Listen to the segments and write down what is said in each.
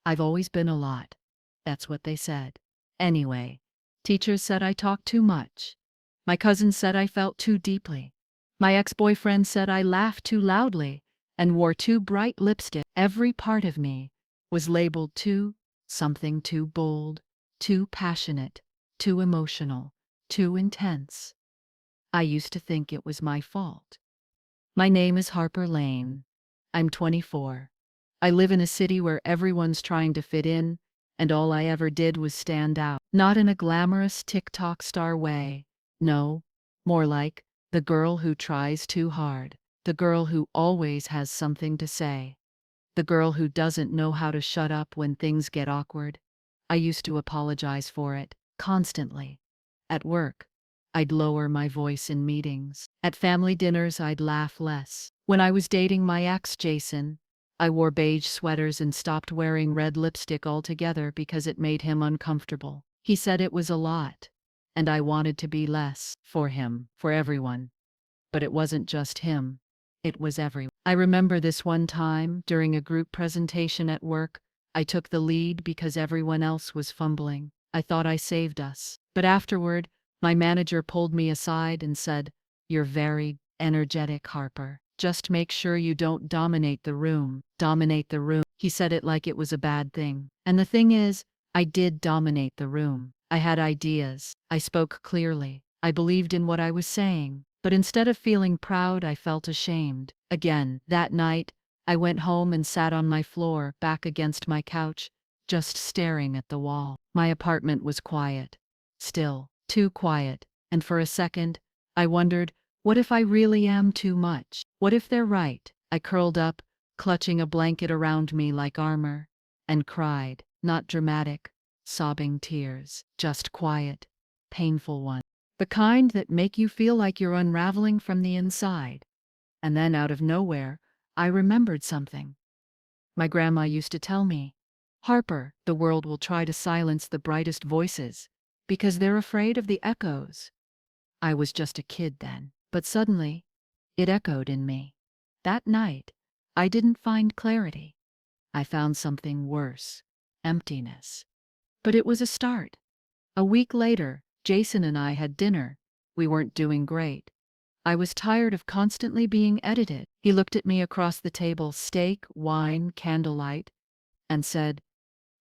I've always been a lot. That's what they said. Anyway, teachers said I talked too much. My cousin said I felt too deeply. My ex-boyfriend said I laughed too loudly and wore too bright lipstick. Every part of me was labeled something too bold, too passionate, too emotional, too intense. I used to think it was my fault. My name is Harper Lane. I'm 24. I live in a city where everyone's trying to fit in, and all I ever did was stand out. Not in a glamorous TikTok star way. No, more like the girl who tries too hard. The girl who always has something to say. The girl who doesn't know how to shut up when things get awkward. I used to apologize for it, constantly. At work, I'd lower my voice in meetings. At family dinners, I'd laugh less. When I was dating my ex, Jason, I wore beige sweaters and stopped wearing red lipstick altogether because it made him uncomfortable. He said it was a lot, and I wanted to be less for him, for everyone. But it wasn't just him. It was everyone. I remember this one time, during a group presentation at work, I took the lead because everyone else was fumbling. I thought I saved us. But afterward, my manager pulled me aside and said, "You're very energetic, Harper. Just make sure you don't dominate the room." Dominate the room. He said it like it was a bad thing. And the thing is, I did dominate the room. I had ideas. I spoke clearly. I believed in what I was saying. But instead of feeling proud, I felt ashamed. Again, that night, I went home and sat on my floor, back against my couch, just staring at the wall. My apartment was quiet. Still, too quiet. And for a second, I wondered, what if I really am too much? What if they're right? I curled up, clutching a blanket around me like armor, and cried. Not dramatic, sobbing tears, just quiet, painful ones. The kind that make you feel like you're unraveling from the inside. And then out of nowhere, I remembered something. My grandma used to tell me, "Harper, the world will try to silence the brightest voices because they're afraid of the echoes." I was just a kid then, but suddenly, it echoed in me. That night, I didn't find clarity. I found something worse, emptiness. But it was a start. A week later, Jason and I had dinner. We weren't doing great. I was tired of constantly being edited. He looked at me across the table, steak, wine, candlelight, and said,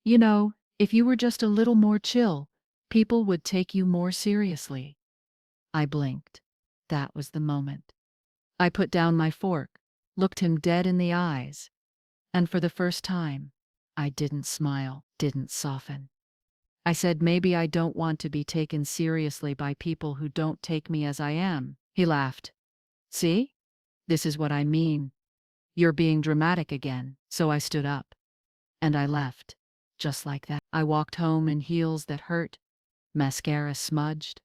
"You know, if you were just a little more chill, people would take you more seriously." I blinked. That was the moment. I put down my fork, looked him dead in the eyes, and for the first time, I didn't smile, didn't soften. I said, "Maybe I don't want to be taken seriously by people who don't take me as I am." He laughed. "See? This is what I mean. You're being dramatic again." So I stood up. And I left. Just like that. I walked home in heels that hurt, mascara smudged,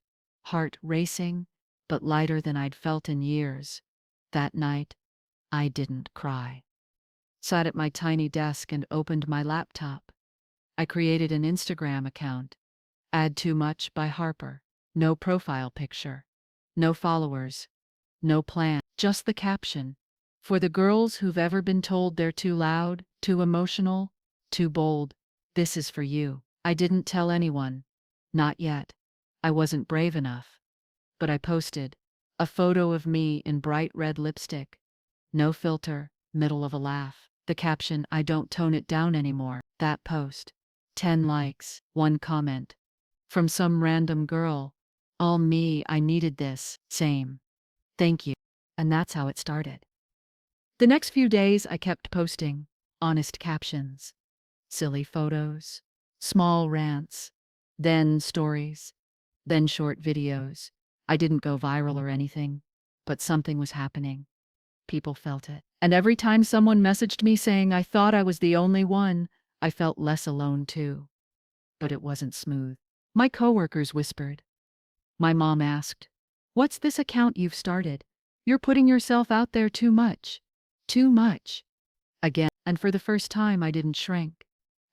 heart racing, but lighter than I'd felt in years. That night, I didn't cry. Sat at my tiny desk and opened my laptop. I created an Instagram account. Add Too Much by Harper. No profile picture. No followers. No plan. Just the caption. For the girls who've ever been told they're too loud, too emotional, too bold, this is for you. I didn't tell anyone. Not yet. I wasn't brave enough. But I posted a photo of me in bright red lipstick. No filter, middle of a laugh. The caption, "I don't tone it down anymore." That post. 10 likes, 1 comment. From some random girl. "All me, I needed this." Same. "Thank you." And that's how it started. The next few days I kept posting honest captions, silly photos, small rants, then stories, then short videos. I didn't go viral or anything, but something was happening. People felt it. And every time someone messaged me saying I thought I was the only one, I felt less alone too. But it wasn't smooth. My coworkers whispered. My mom asked, "What's this account you've started? You're putting yourself out there too much." Too much. Again. And for the first time, I didn't shrink.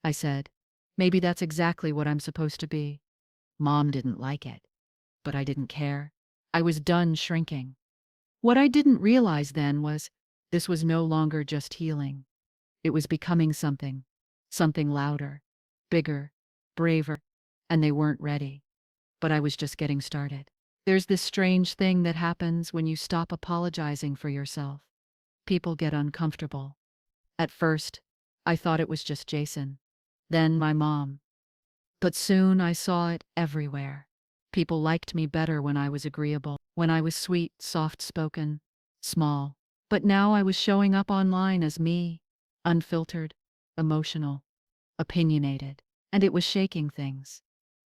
I said, "Maybe that's exactly what I'm supposed to be." Mom didn't like it, but I didn't care. I was done shrinking. What I didn't realize then was this was no longer just healing. It was becoming something Something louder, bigger, braver, and they weren't ready. But I was just getting started. There's this strange thing that happens when you stop apologizing for yourself. People get uncomfortable. At first, I thought it was just Jason. Then my mom. But soon I saw it everywhere. People liked me better when I was agreeable, when I was sweet, soft-spoken, small. But now I was showing up online as me, unfiltered, emotional, opinionated, and it was shaking things.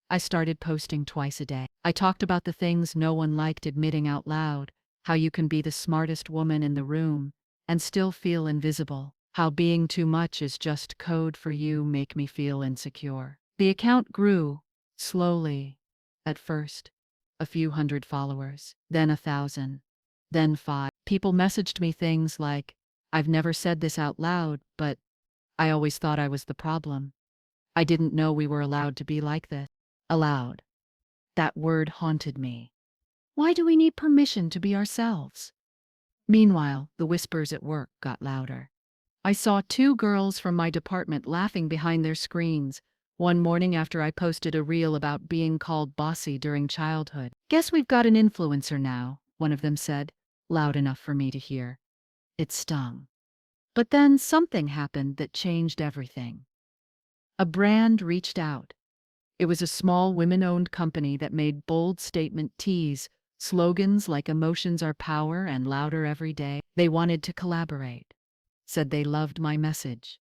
I started posting twice a day. I talked about the things no one liked admitting out loud, how you can be the smartest woman in the room and still feel invisible, how being too much is just code for you make me feel insecure. The account grew, slowly, at first. A few hundred followers, then 1,000, then 5. People messaged me things like, I've never said this out loud, but I always thought I was the problem. I didn't know we were allowed to be like this. Allowed. That word haunted me. Why do we need permission to be ourselves? Meanwhile, the whispers at work got louder. I saw two girls from my department laughing behind their screens one morning after I posted a reel about being called bossy during childhood. Guess we've got an influencer now, one of them said, loud enough for me to hear. It stung. But then something happened that changed everything. A brand reached out. It was a small women-owned company that made bold statement tees, slogans like emotions are power and louder every day. They wanted to collaborate. Said they loved my message.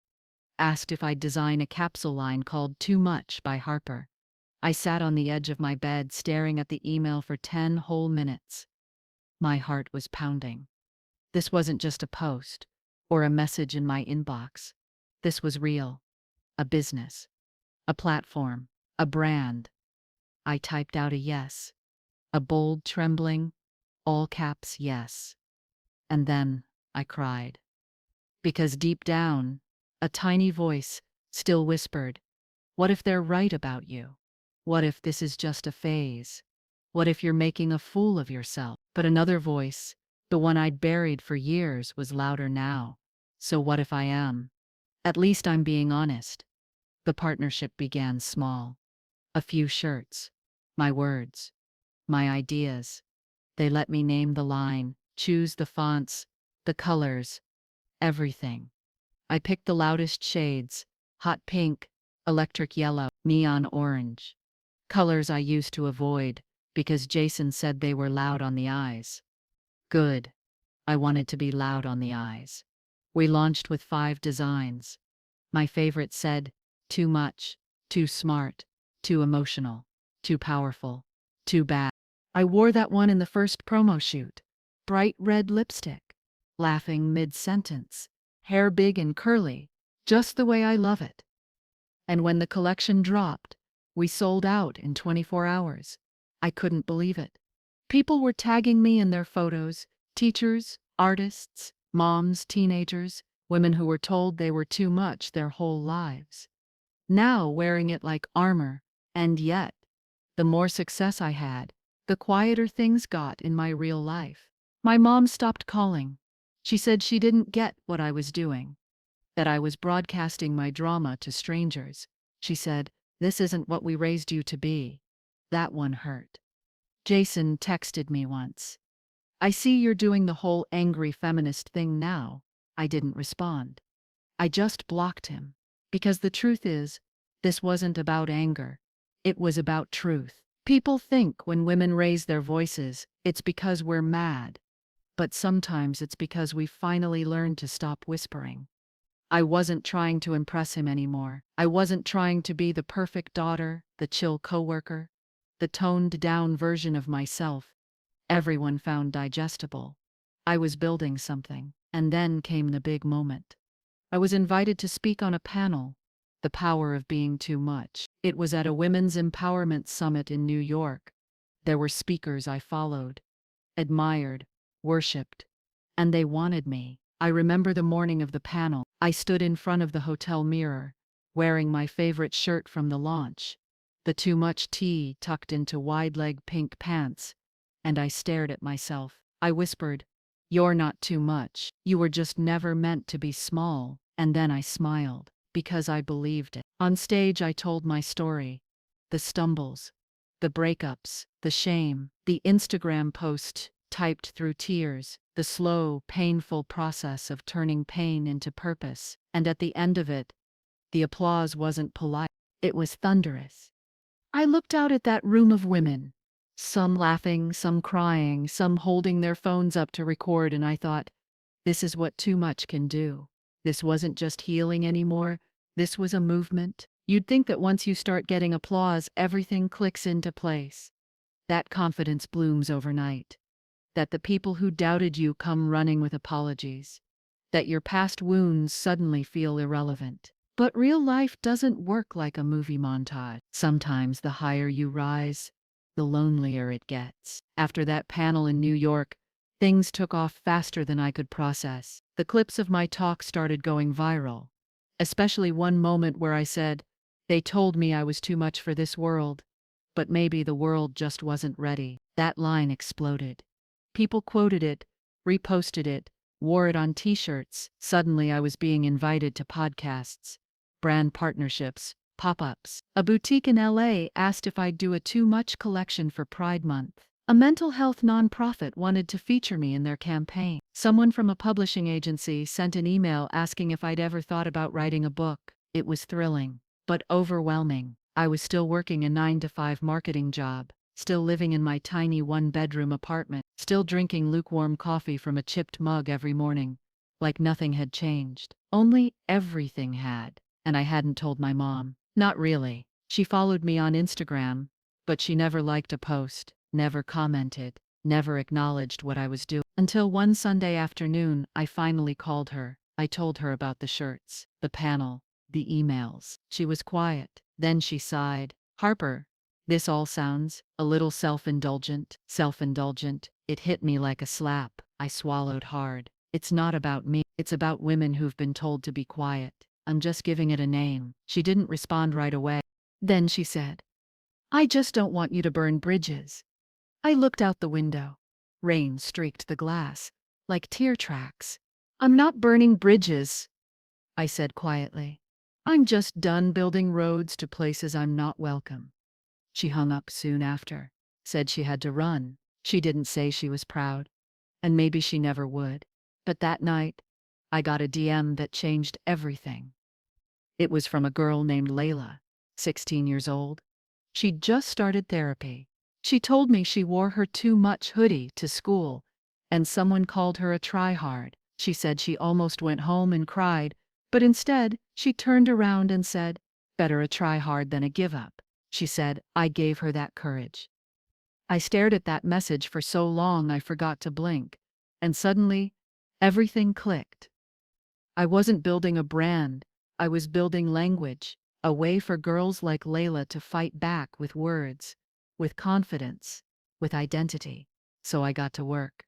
Asked if I'd design a capsule line called Too Much by Harper. I sat on the edge of my bed staring at the email for 10 whole minutes. My heart was pounding. This wasn't just a post or a message in my inbox. This was real. A business. A platform. A brand. I typed out a yes. A bold, trembling, all caps yes. And then I cried. Because deep down, a tiny voice still whispered, what if they're right about you? What if this is just a phase? What if you're making a fool of yourself? But another voice, the one I'd buried for years, was louder now. So what if I am? At least I'm being honest. The partnership began small. A few shirts. My words. My ideas. They let me name the line, choose the fonts, the colors, everything. I picked the loudest shades, hot pink, electric yellow, neon orange. Colors I used to avoid because Jason said they were loud on the eyes. Good. I wanted to be loud on the eyes. We launched with 5 designs. My favorite said, too much, too smart, too emotional, too powerful, too bad. I wore that one in the first promo shoot. Bright red lipstick. Laughing mid-sentence. Hair big and curly, just the way I love it. And when the collection dropped, we sold out in 24 hours. I couldn't believe it. People were tagging me in their photos, teachers, artists, moms, teenagers, women who were told they were too much their whole lives. Now wearing it like armor, and yet, the more success I had, the quieter things got in my real life. My mom stopped calling. She said she didn't get what I was doing, that I was broadcasting my drama to strangers. She said, this isn't what we raised you to be. That one hurt. Jason texted me once. I see you're doing the whole angry feminist thing now. I didn't respond. I just blocked him. Because the truth is, this wasn't about anger. It was about truth. People think when women raise their voices, it's because we're mad. But sometimes it's because we finally learned to stop whispering. I wasn't trying to impress him anymore. I wasn't trying to be the perfect daughter, the chill coworker, the toned-down version of myself everyone found digestible. I was building something, and then came the big moment. I was invited to speak on a panel, The Power of Being Too Much. It was at a women's empowerment summit in New York. There were speakers I followed, admired, worshipped, and they wanted me. I remember the morning of the panel. I stood in front of the hotel mirror, wearing my favorite shirt from the launch, the Too Much tee tucked into wide-leg pink pants, and I stared at myself. I whispered, "You're not too much. You were just never meant to be small." And then I smiled. because I believed it. On stage, I told my story, the stumbles, the breakups, the shame, the Instagram post typed through tears, the slow, painful process of turning pain into purpose. And at the end of it, the applause wasn't polite, it was thunderous. I looked out at that room of women, some laughing, some crying, some holding their phones up to record, and I thought, this is what too much can do. This wasn't just healing anymore, this was a movement. You'd think that once you start getting applause, everything clicks into place. That confidence blooms overnight. That the people who doubted you come running with apologies. That your past wounds suddenly feel irrelevant. But real life doesn't work like a movie montage. Sometimes the higher you rise, the lonelier it gets. After that panel in New York, things took off faster than I could process. The clips of my talk started going viral, especially one moment where I said, "They told me I was too much for this world, but maybe the world just wasn't ready." That line exploded. People quoted it, reposted it, wore it on t-shirts. Suddenly I was being invited to podcasts, brand partnerships, pop-ups. A boutique in LA asked if I'd do a Too Much collection for Pride Month. A mental health nonprofit wanted to feature me in their campaign. Someone from a publishing agency sent an email asking if I'd ever thought about writing a book. It was thrilling, but overwhelming. I was still working a 9-to-5 marketing job, still living in my tiny one-bedroom apartment, still drinking lukewarm coffee from a chipped mug every morning, like nothing had changed. Only everything had. And I hadn't told my mom. Not really. She followed me on Instagram, but she never liked a post, never commented, never acknowledged what I was doing. Until one Sunday afternoon, I finally called her. I told her about the shirts, the panel, the emails. She was quiet. Then she sighed. "Harper, this all sounds a little self-indulgent." Self-indulgent. It hit me like a slap. I swallowed hard. It's not about me. It's about women who've been told to be quiet. I'm just giving it a name. She didn't respond right away. Then she said, "I just don't want you to burn bridges." I looked out the window. Rain streaked the glass, like tear tracks. "I'm not burning bridges," I said quietly. "I'm just done building roads to places I'm not welcome." She hung up soon after, said she had to run. She didn't say she was proud, and maybe she never would. But that night, I got a DM that changed everything. It was from a girl named Layla, 16 years old. She'd just started therapy. She told me she wore her Too Much hoodie to school, and someone called her a tryhard. She said she almost went home and cried, but instead, she turned around and said, "Better a tryhard than a give up." She said, I gave her that courage. I stared at that message for so long I forgot to blink, and suddenly, everything clicked. I wasn't building a brand, I was building language, a way for girls like Layla to fight back with words, with confidence, with identity. So I got to work.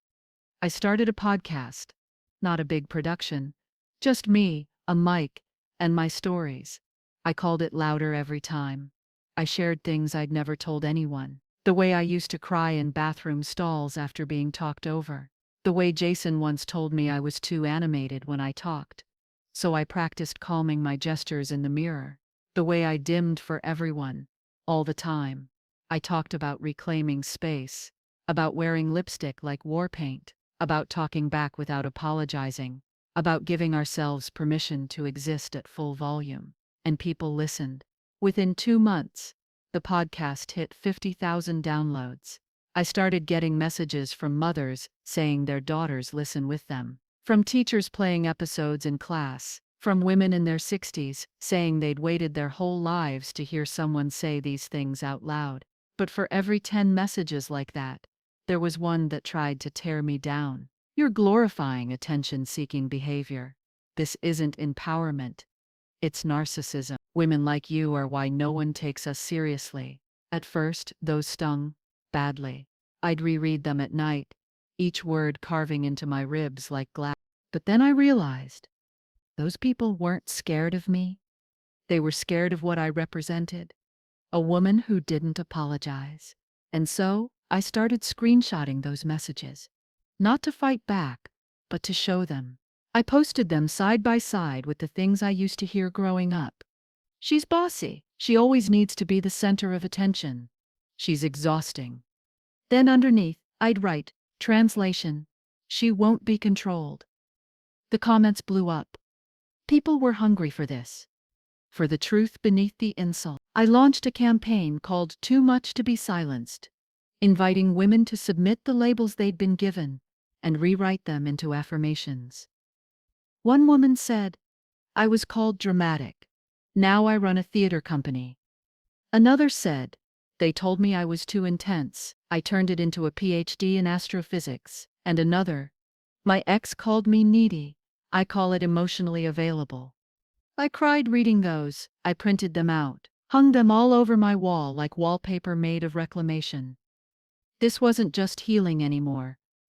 I started a podcast, not a big production, just me, a mic, and my stories. I called it Louder Every Time. I shared things I'd never told anyone. The way I used to cry in bathroom stalls after being talked over. The way Jason once told me I was too animated when I talked. So I practiced calming my gestures in the mirror. The way I dimmed for everyone, all the time. I talked about reclaiming space, about wearing lipstick like war paint, about talking back without apologizing, about giving ourselves permission to exist at full volume. And people listened. Within 2 months, the podcast hit 50,000 downloads. I started getting messages from mothers saying their daughters listen with them. From teachers playing episodes in class. From women in their 60s saying they'd waited their whole lives to hear someone say these things out loud. But for every 10 messages like that, there was one that tried to tear me down. You're glorifying attention-seeking behavior. This isn't empowerment. It's narcissism. Women like you are why no one takes us seriously. At first, those stung badly. I'd reread them at night, each word carving into my ribs like glass. But then I realized, those people weren't scared of me. They were scared of what I represented. A woman who didn't apologize. And so, I started screenshotting those messages. Not to fight back, but to show them. I posted them side by side with the things I used to hear growing up. She's bossy. She always needs to be the center of attention. She's exhausting. Then underneath, I'd write, translation, she won't be controlled. The comments blew up. People were hungry for this, for the truth beneath the insult. I launched a campaign called Too Much to Be Silenced, inviting women to submit the labels they'd been given and rewrite them into affirmations. One woman said, I was called dramatic. Now I run a theater company. Another said, they told me I was too intense. I turned it into a PhD in astrophysics. And another, my ex called me needy. I call it emotionally available. I cried reading those. I printed them out, hung them all over my wall like wallpaper made of reclamation. This wasn't just healing anymore.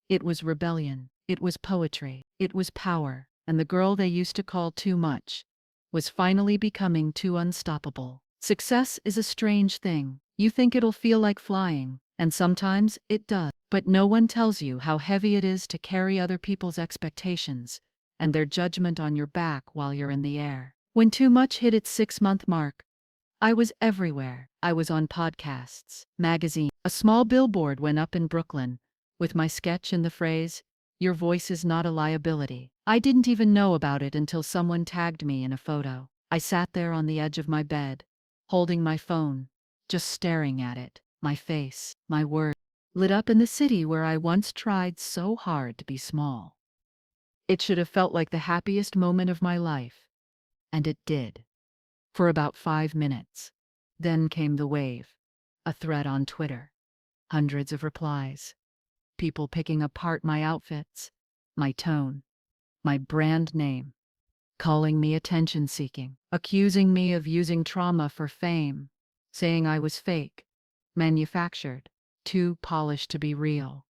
It was rebellion. It was poetry. It was power. And the girl they used to call too much was finally becoming too unstoppable. Success is a strange thing. You think it'll feel like flying, and sometimes it does. But no one tells you how heavy it is to carry other people's expectations and their judgment on your back while you're in the air. When Too Much hit its 6-month mark, I was everywhere. I was on podcasts, magazines. A small billboard went up in Brooklyn with my sketch and the phrase, your voice is not a liability. I didn't even know about it until someone tagged me in a photo. I sat there on the edge of my bed, holding my phone, just staring at it. My face, my words, lit up in the city where I once tried so hard to be small. It should have felt like the happiest moment of my life. And it did. For about 5 minutes. Then came the wave. A thread on Twitter. Hundreds of replies. People picking apart my outfits, my tone, my brand name, calling me attention-seeking, accusing me of using trauma for fame, saying I was fake, manufactured, too polished to be real.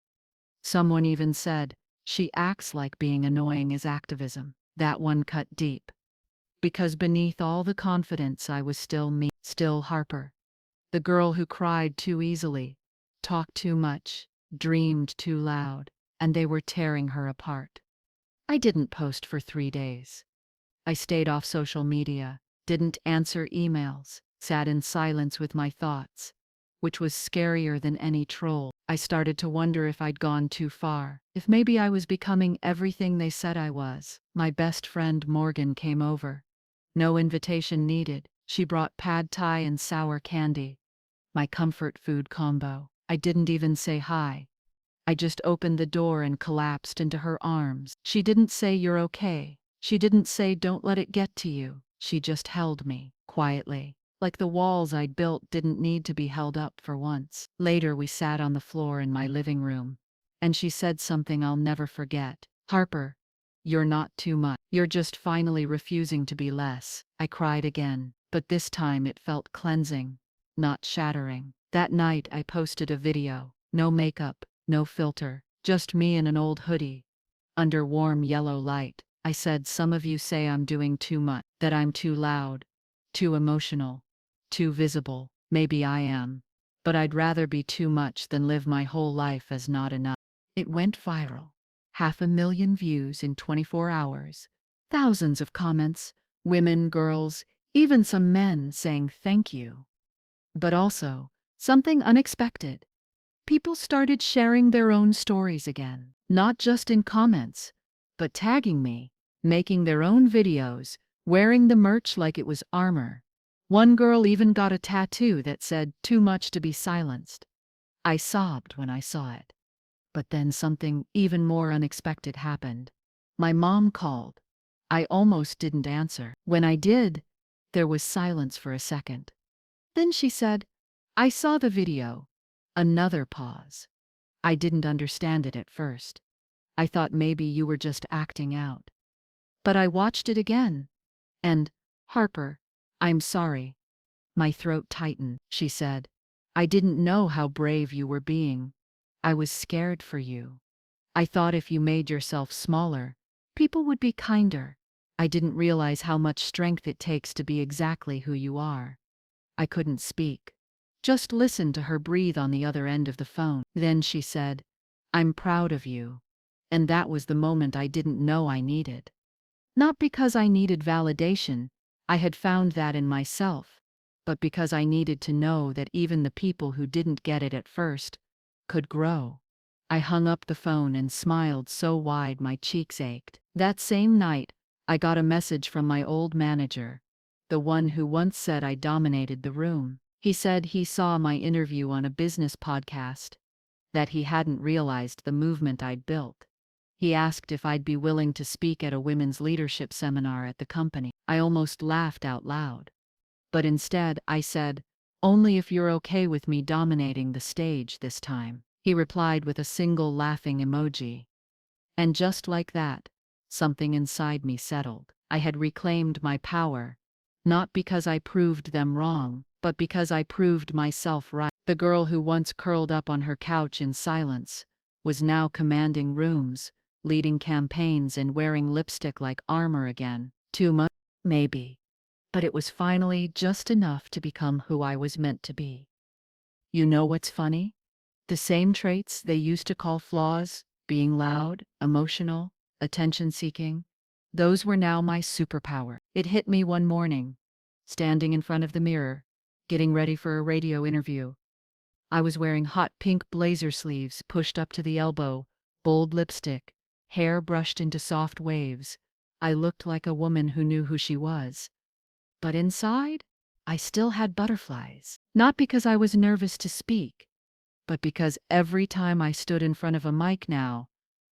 Someone even said, she acts like being annoying is activism. That one cut deep. Because beneath all the confidence I was still me, still Harper. The girl who cried too easily, talked too much, dreamed too loud, and they were tearing her apart. I didn't post for 3 days. I stayed off social media, didn't answer emails, sat in silence with my thoughts, which was scarier than any troll. I started to wonder if I'd gone too far, if maybe I was becoming everything they said I was. My best friend Morgan came over. No invitation needed. She brought pad thai and sour candy, my comfort food combo. I didn't even say hi. I just opened the door and collapsed into her arms. She didn't say you're okay. She didn't say don't let it get to you. She just held me, quietly, like the walls I'd built didn't need to be held up for once. Later we sat on the floor in my living room, and she said something I'll never forget. Harper, you're not too much. You're just finally refusing to be less. I cried again, but this time it felt cleansing, not shattering. That night I posted a video. No makeup, no filter, just me in an old hoodie. Under warm yellow light, I said some of you say I'm doing too much, that I'm too loud, too emotional, too visible. Maybe I am. But I'd rather be too much than live my whole life as not enough. It went viral. 500,000 views in 24 hours. Thousands of comments, women, girls, even some men saying thank you. But also, something unexpected. People started sharing their own stories again, not just in comments, but tagging me, making their own videos, wearing the merch like it was armor. One girl even got a tattoo that said, too much to be silenced. I sobbed when I saw it. But then something even more unexpected happened. My mom called. I almost didn't answer. When I did, there was silence for a second. Then she said, I saw the video. Another pause. I didn't understand it at first. I thought maybe you were just acting out. But I watched it again. And, Harper, I'm sorry. My throat tightened. She said, I didn't know how brave you were being. I was scared for you. I thought if you made yourself smaller, people would be kinder. I didn't realize how much strength it takes to be exactly who you are. I couldn't speak. Just listened to her breathe on the other end of the phone. Then she said, I'm proud of you. And that was the moment I didn't know I needed. Not because I needed validation, I had found that in myself, but because I needed to know that even the people who didn't get it at first could grow. I hung up the phone and smiled so wide my cheeks ached. That same night, I got a message from my old manager, the one who once said I dominated the room. He said he saw my interview on a business podcast, that he hadn't realized the movement I'd built. He asked if I'd be willing to speak at a women's leadership seminar at the company. I almost laughed out loud. But instead, I said, "Only if you're okay with me dominating the stage this time." He replied with a single laughing emoji. And just like that, something inside me settled. I had reclaimed my power, not because I proved them wrong, but because I proved myself right. The girl who once curled up on her couch in silence was now commanding rooms, leading campaigns, and wearing lipstick like armor again. Too much? Maybe. But it was finally just enough to become who I was meant to be. You know what's funny? The same traits they used to call flaws, being loud, emotional, attention-seeking, those were now my superpower. It hit me one morning, standing in front of the mirror, getting ready for a radio interview. I was wearing hot pink blazer sleeves pushed up to the elbow, bold lipstick, hair brushed into soft waves. I looked like a woman who knew who she was. But inside, I still had butterflies. Not because I was nervous to speak, but because every time I stood in front of a mic now,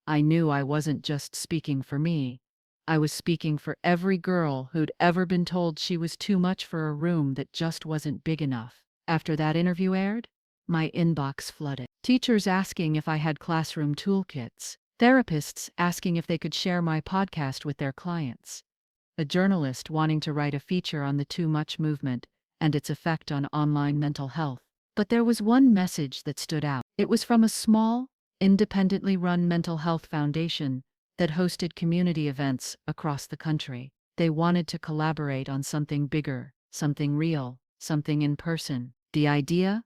I knew I wasn't just speaking for me. I was speaking for every girl who'd ever been told she was too much for a room that just wasn't big enough. After that interview aired, my inbox flooded. Teachers asking if I had classroom toolkits. Therapists asking if they could share my podcast with their clients. A journalist wanting to write a feature on the too much movement and its effect on online mental health. But there was one message that stood out. It was from a small, independently run mental health foundation that hosted community events across the country. They wanted to collaborate on something bigger, something real, something in person. The idea?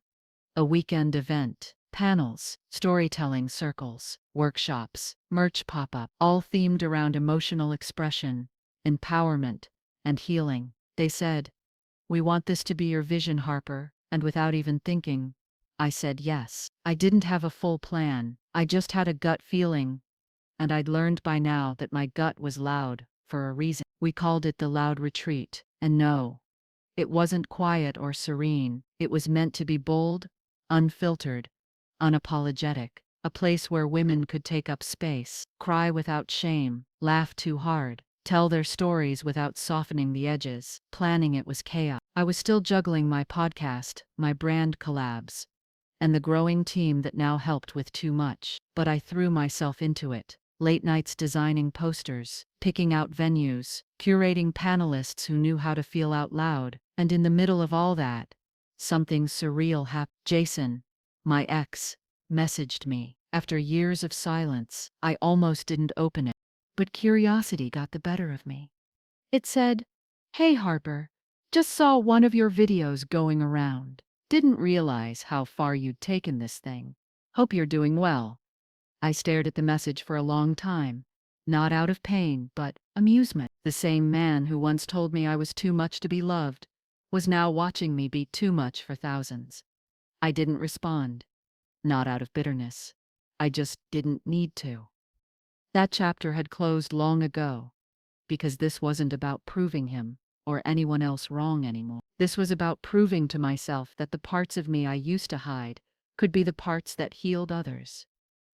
A weekend event, panels, storytelling circles, workshops, merch pop-up, all themed around emotional expression, empowerment, and healing. They said, "We want this to be your vision, Harper," and without even thinking, I said yes. I didn't have a full plan, I just had a gut feeling, and I'd learned by now that my gut was loud for a reason. We called it the Loud Retreat, and no, it wasn't quiet or serene. It was meant to be bold, unfiltered, unapologetic. A place where women could take up space, cry without shame, laugh too hard, tell their stories without softening the edges. Planning it was chaos. I was still juggling my podcast, my brand collabs, and the growing team that now helped with too much. But I threw myself into it. Late nights designing posters, picking out venues, curating panelists who knew how to feel out loud. And in the middle of all that, something surreal happened. Jason, my ex, messaged me. After years of silence, I almost didn't open it. But curiosity got the better of me. It said, "Hey Harper, just saw one of your videos going around. Didn't realize how far you'd taken this thing. Hope you're doing well." I stared at the message for a long time, not out of pain, but amusement. The same man who once told me I was too much to be loved was now watching me be too much for thousands. I didn't respond, not out of bitterness. I just didn't need to. That chapter had closed long ago, because this wasn't about proving him or anyone else wrong anymore. This was about proving to myself that the parts of me I used to hide could be the parts that healed others.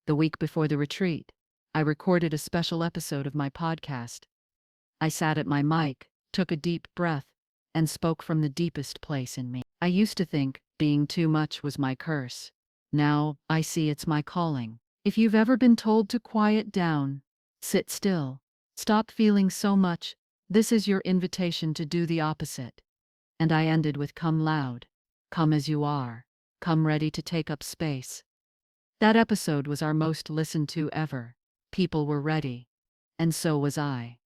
The week before the retreat, I recorded a special episode of my podcast. I sat at my mic, took a deep breath, and spoke from the deepest place in me. I used to think being too much was my curse. Now I see it's my calling. If you've ever been told to quiet down, sit still, stop feeling so much, this is your invitation to do the opposite. And I ended with "Come loud, come as you are, come ready to take up space." That episode was our most listened to ever. People were ready, and so was I.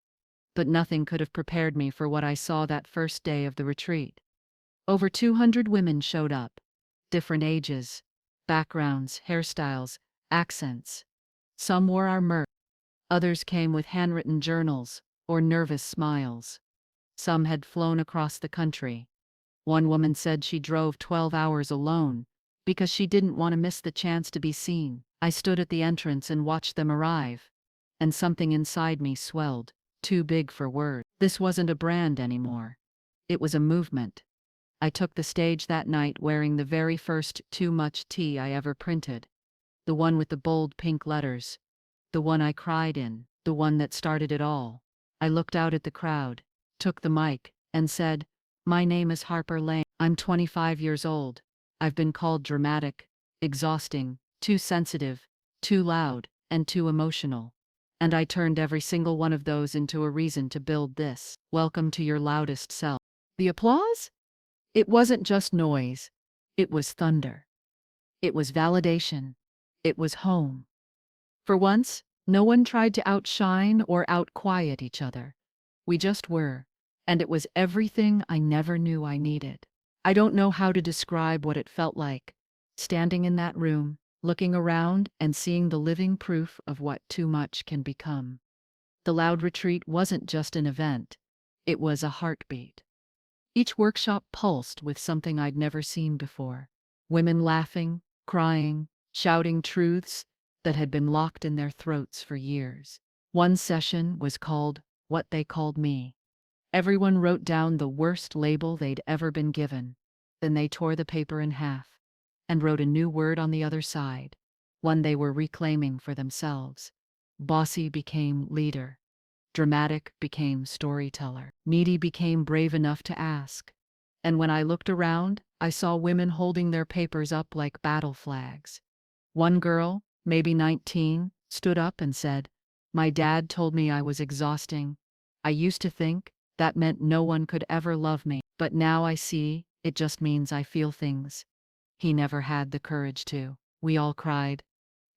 But nothing could have prepared me for what I saw that first day of the retreat. Over 200 women showed up, different ages, backgrounds, hairstyles, accents. Some wore our merch, Others came with handwritten journals or nervous smiles. Some had flown across the country. One woman said she drove 12 hours alone because she didn't want to miss the chance to be seen. I stood at the entrance and watched them arrive, and something inside me swelled, too big for words. This wasn't a brand anymore. It was a movement. I took the stage that night wearing the very first Too Much Tea I ever printed. The one with the bold pink letters. The one I cried in. The one that started it all. I looked out at the crowd, took the mic, and said, "My name is Harper Lane. I'm 25 years old. I've been called dramatic, exhausting, too sensitive, too loud, and too emotional. And I turned every single one of those into a reason to build this. Welcome to your loudest self." The applause? It wasn't just noise. It was thunder. It was validation. It was home. For once, no one tried to outshine or outquiet each other. We just were, and it was everything I never knew I needed. I don't know how to describe what it felt like, standing in that room, looking around and seeing the living proof of what too much can become. The Loud Retreat wasn't just an event, it was a heartbeat. Each workshop pulsed with something I'd never seen before. Women laughing, crying, shouting truths that had been locked in their throats for years. One session was called What They Called Me. Everyone wrote down the worst label they'd ever been given. Then they tore the paper in half and wrote a new word on the other side, one they were reclaiming for themselves. Bossy became leader. Dramatic became storyteller. Needy became brave enough to ask. And when I looked around, I saw women holding their papers up like battle flags. One girl, maybe 19, stood up and said, "My dad told me I was exhausting. I used to think that meant no one could ever love me. But now I see it just means I feel things he never had the courage to." We all cried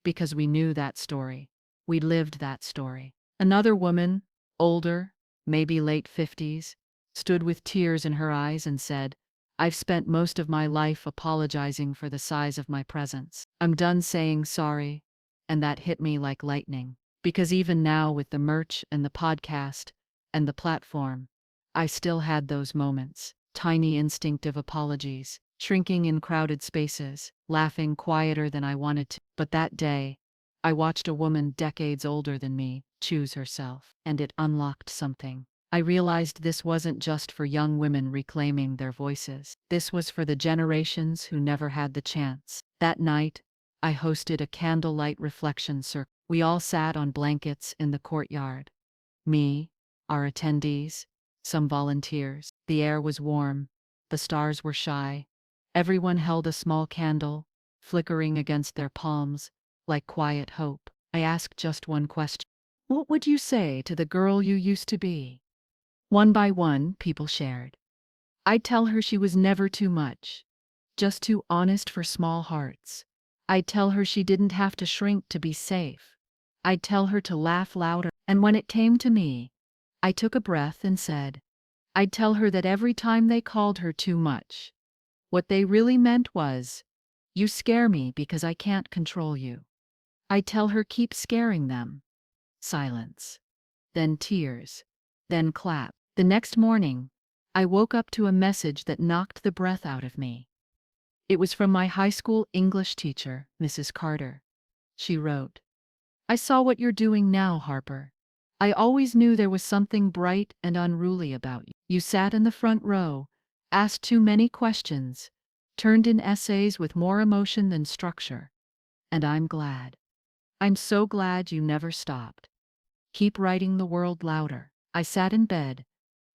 because we knew that story. We lived that story. Another woman, older, maybe late 50s, stood with tears in her eyes and said, "I've spent most of my life apologizing for the size of my presence. I'm done saying sorry." And that hit me like lightning. Because even now, with the merch and the podcast and the platform, I still had those moments. Tiny instinctive apologies, shrinking in crowded spaces, laughing quieter than I wanted to. But that day, I watched a woman decades older than me choose herself, and it unlocked something. I realized this wasn't just for young women reclaiming their voices. This was for the generations who never had the chance. That night, I hosted a candlelight reflection circle. We all sat on blankets in the courtyard. Me, our attendees, some volunteers. The air was warm. The stars were shy. Everyone held a small candle, flickering against their palms, like quiet hope. I asked just one question. What would you say to the girl you used to be? One by one, people shared. I'd tell her she was never too much, just too honest for small hearts. I'd tell her she didn't have to shrink to be safe. I'd tell her to laugh louder. And when it came to me, I took a breath and said, I'd tell her that every time they called her too much, what they really meant was, "You scare me because I can't control you." I'd tell her, "Keep scaring them." Silence. Then tears. Then clap. The next morning, I woke up to a message that knocked the breath out of me. It was from my high school English teacher, Mrs. Carter. She wrote, "I saw what you're doing now, Harper. I always knew there was something bright and unruly about you. You sat in the front row, asked too many questions, turned in essays with more emotion than structure. And I'm glad. I'm so glad you never stopped. Keep writing the world louder." I sat in bed,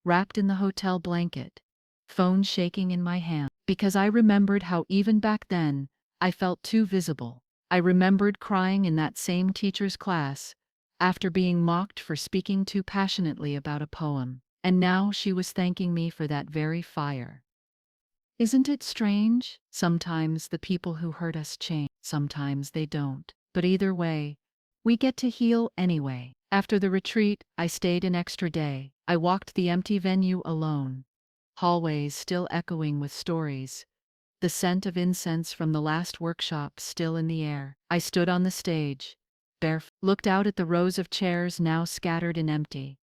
wrapped in the hotel blanket, phone shaking in my hand, because I remembered how even back then, I felt too visible. I remembered crying in that same teacher's class, after being mocked for speaking too passionately about a poem. And now she was thanking me for that very fire. Isn't it strange? Sometimes the people who hurt us change, sometimes they don't. But either way, we get to heal anyway. After the retreat, I stayed an extra day. I walked the empty venue alone, hallways still echoing with stories, the scent of incense from the last workshop still in the air. I stood on the stage, barefoot, looked out at the rows of chairs now scattered and empty.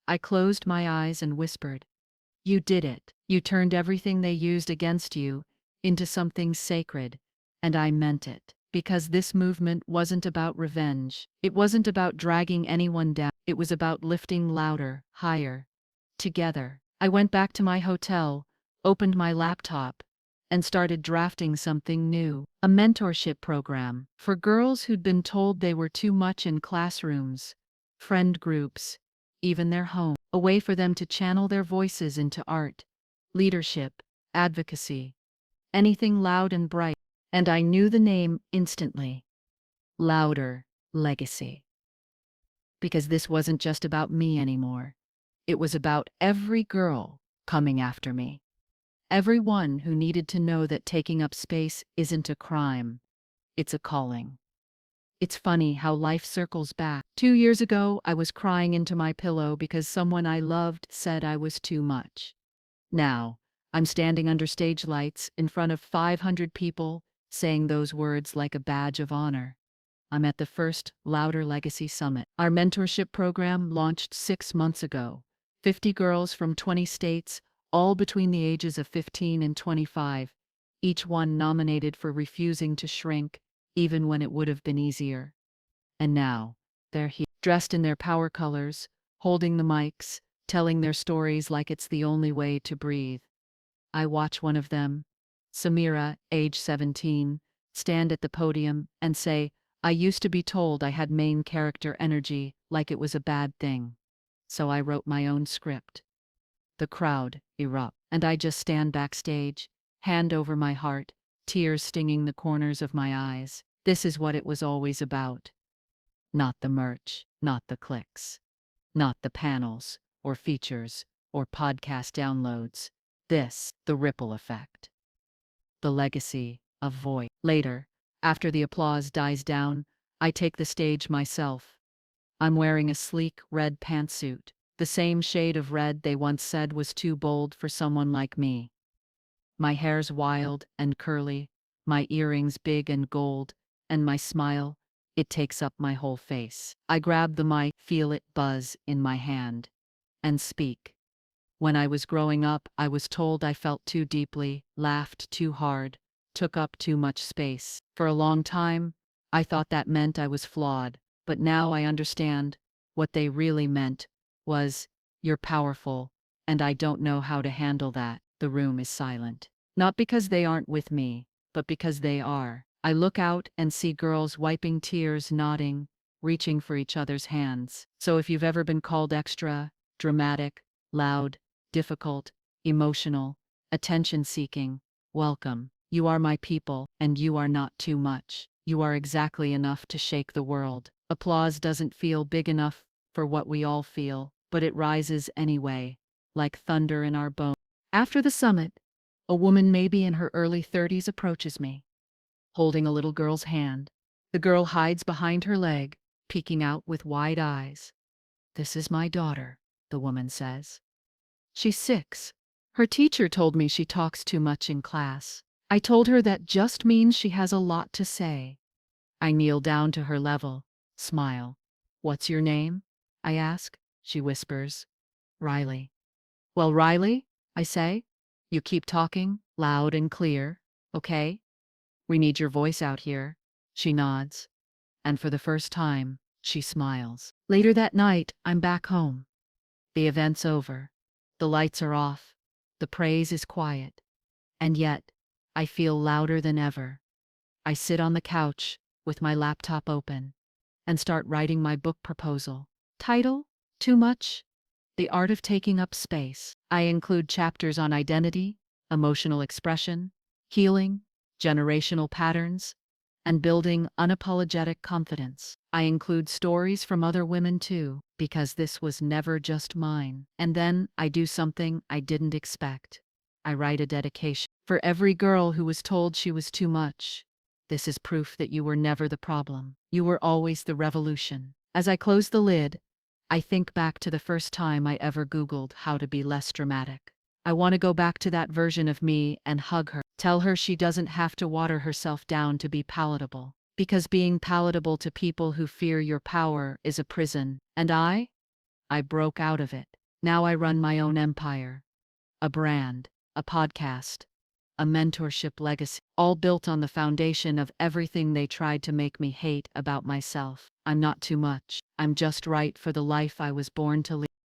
I closed my eyes and whispered, "You did it. You turned everything they used against you into something sacred." And I meant it. Because this movement wasn't about revenge. It wasn't about dragging anyone down. It was about lifting louder, higher, together. I went back to my hotel, opened my laptop, and started drafting something new. A mentorship program for girls who'd been told they were too much in classrooms, friend groups, even their home. A way for them to channel their voices into art, leadership, advocacy, anything loud and bright. And I knew the name instantly. Louder Legacy. Because this wasn't just about me anymore. It was about every girl coming after me. Everyone who needed to know that taking up space isn't a crime. It's a calling. It's funny how life circles back. 2 years ago, I was crying into my pillow because someone I loved said I was too much. Now, I'm standing under stage lights in front of 500 people, saying those words like a badge of honor. I'm at the first Louder Legacy Summit. Our mentorship program launched 6 months ago. 50 girls from 20 states, all between the ages of 15 and 25, each one nominated for refusing to shrink, even when it would have been easier. And now, they're here, dressed in their power colors, holding the mics, telling their stories like it's the only way to breathe. I watch one of them, Samira, age 17, stand at the podium and say, "I used to be told I had main character energy, like it was a bad thing. So I wrote my own script." The crowd erupts, and I just stand backstage, hand over my heart, tears stinging the corners of my eyes. This is what it was always about. Not the merch, not the clicks, not the panels, or features, or podcast downloads. This, the ripple effect. The legacy of voice. Later, after the applause dies down, I take the stage myself. I'm wearing a sleek red pantsuit, the same shade of red they once said was too bold for someone like me. My hair's wild and curly, my earrings big and gold, and my smile, it takes up my whole face. I grab the mic, feel it buzz in my hand, and speak. When I was growing up, I was told I felt too deeply, laughed too hard, took up too much space. For a long time, I thought that meant I was flawed, but now I understand what they really meant was, "You're powerful, and I don't know how to handle that." The room is silent. Not because they aren't with me, but because they are. I look out and see girls wiping tears, nodding, reaching for each other's hands. So if you've ever been called extra, dramatic, loud, difficult, emotional, attention-seeking, welcome. You are my people, and you are not too much. You are exactly enough to shake the world. Applause doesn't feel big enough for what we all feel, but it rises anyway, like thunder in our bones. After the summit, a woman maybe in her early 30s approaches me, holding a little girl's hand. The girl hides behind her leg, peeking out with wide eyes. "This is my daughter," the woman says. "She's 6. Her teacher told me she talks too much in class. I told her that just means she has a lot to say." I kneel down to her level, smile. "What's your name?" I ask. She whispers, "Riley." "Well, Riley," I say, "you keep talking, loud and clear, okay? We need your voice out here." She nods, and for the first time, she smiles. Later that night, I'm back home. The event's over. The lights are off. The praise is quiet. And yet, I feel louder than ever. I sit on the couch with my laptop open and start writing my book proposal. Title: Too Much? The Art of Taking Up Space. I include chapters on identity, emotional expression, healing, generational patterns, and building unapologetic confidence. I include stories from other women too, because this was never just mine. And then I do something I didn't expect. I write a dedication. For every girl who was told she was too much, this is proof that you were never the problem. You were always the revolution. As I close the lid, I think back to the first time I ever Googled how to be less dramatic. I want to go back to that version of me and hug her. Tell her she doesn't have to water herself down to be palatable. Because being palatable to people who fear your power is a prison. And I broke out of it. Now I run my own empire. A brand, a podcast, a mentorship legacy, all built on the foundation of everything they tried to make me hate about myself. I'm not too much. I'm just right for the life I was born to lead.